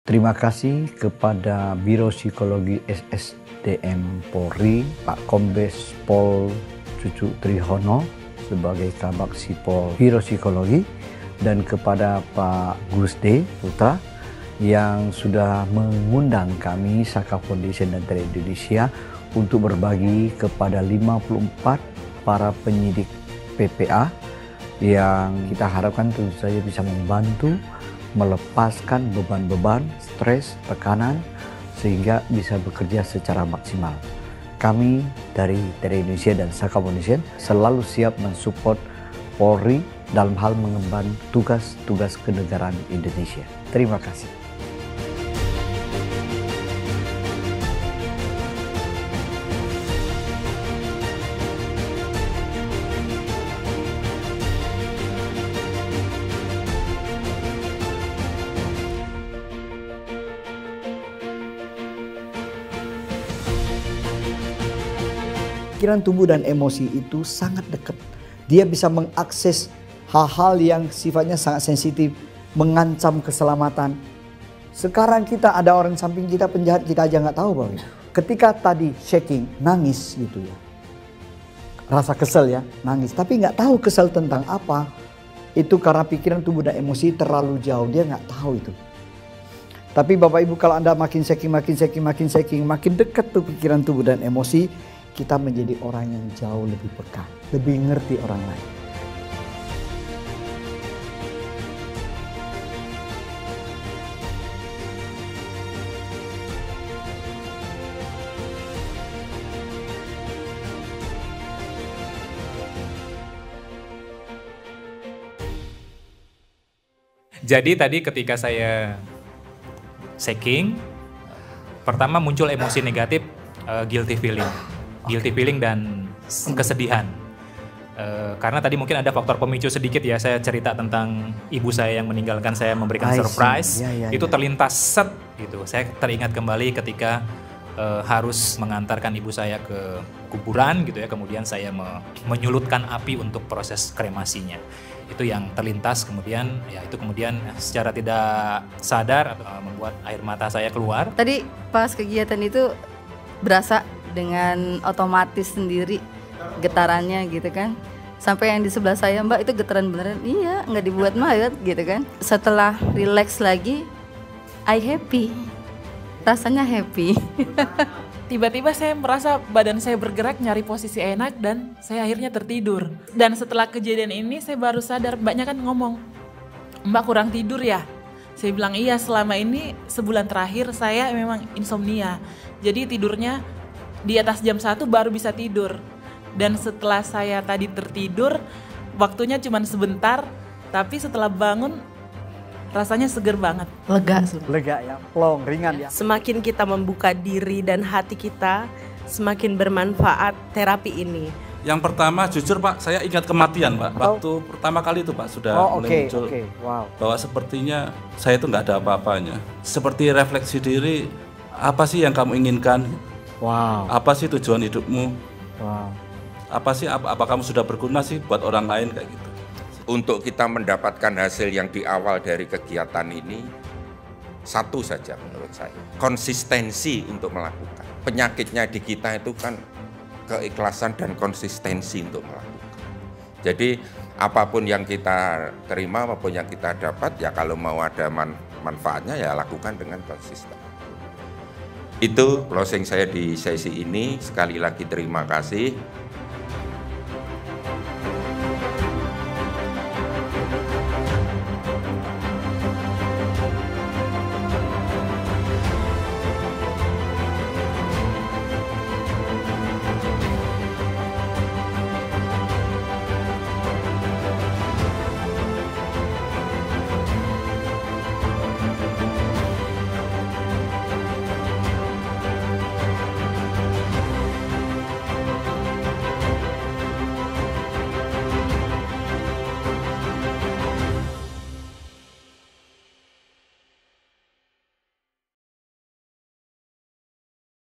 Terima kasih kepada Biro Psikologi SSDM Polri, Pak Kombes Pol Cucu Trihono sebagai Kabak Sipol Biro Psikologi, dan kepada Pak Gusde Putra yang sudah mengundang kami Saka Foundation dan Tele Indonesia untuk berbagi kepada 54 para penyidik PPA yang kita harapkan tentu saja bisa membantu melepaskan beban-beban, stres, tekanan, sehingga bisa bekerja secara maksimal. Kami dari Tele Indonesia dan Saka Foundation selalu siap mensupport Polri dalam hal mengemban tugas-tugas kenegaraan Indonesia. Terima kasih. Pikiran, tubuh, dan emosi itu sangat dekat. Dia bisa mengakses hal-hal yang sifatnya sangat sensitif, mengancam keselamatan. Sekarang kita ada orang samping kita penjahat, kita aja nggak tahu bahwa ketika tadi shaking, nangis gitu ya. Rasa kesel ya, nangis. Tapi nggak tahu kesel tentang apa. Itu karena pikiran, tubuh, dan emosi terlalu jauh. Dia nggak tahu itu. Tapi Bapak Ibu, kalau Anda makin shaking, makin dekat tuh pikiran, tubuh, dan emosi, kita menjadi orang yang jauh lebih peka, lebih ngerti orang lain. Jadi tadi ketika saya shaking, pertama muncul emosi negatif, guilty feeling dan kesedihan. Karena tadi mungkin ada faktor pemicu sedikit ya, saya cerita tentang ibu saya yang meninggalkan saya, memberikan surprise. Itu terlintas set gitu. Saya teringat kembali ketika harus mengantarkan ibu saya ke kuburan gitu ya, kemudian saya menyulutkan api untuk proses kremasinya. Itu yang terlintas, kemudian ya itu kemudian secara tidak sadar membuat air mata saya keluar. Tadi pas kegiatan itu berasa dengan otomatis sendiri getarannya gitu kan, sampai yang di sebelah saya, Mbak, itu getaran beneran, iya, nggak dibuat mayat gitu kan. Setelah relax lagi, I happy, rasanya happy. Tiba-tiba saya merasa badan saya bergerak, nyari posisi enak, dan saya akhirnya tertidur. Dan setelah kejadian ini saya baru sadar, Mbaknya kan ngomong, Mbak kurang tidur ya? Saya bilang iya, selama ini sebulan terakhir saya memang insomnia, jadi tidurnya di atas jam 1 baru bisa tidur. Dan setelah saya tadi tertidur, waktunya cuma sebentar, tapi setelah bangun rasanya seger banget. Lega ya, plong, ringan ya. Semakin kita membuka diri dan hati kita, semakin bermanfaat terapi ini. Yang pertama, jujur Pak, saya ingat kematian Pak. Waktu pertama kali itu Pak sudah mulai muncul bahwa sepertinya saya itu nggak ada apa-apanya. Seperti refleksi diri, apa sih yang kamu inginkan? Apa sih tujuan hidupmu? Apa sih, apa kamu sudah berguna sih buat orang lain kayak gitu? Untuk kita mendapatkan hasil yang di awal dari kegiatan ini, satu saja menurut saya, konsistensi untuk melakukan. Penyakitnya di kita itu kan keikhlasan dan konsistensi untuk melakukan. Jadi apapun yang kita terima, apapun yang kita dapat, ya kalau mau ada manfaatnya ya lakukan dengan konsisten. Itu closing saya di sesi ini. Sekali lagi terima kasih.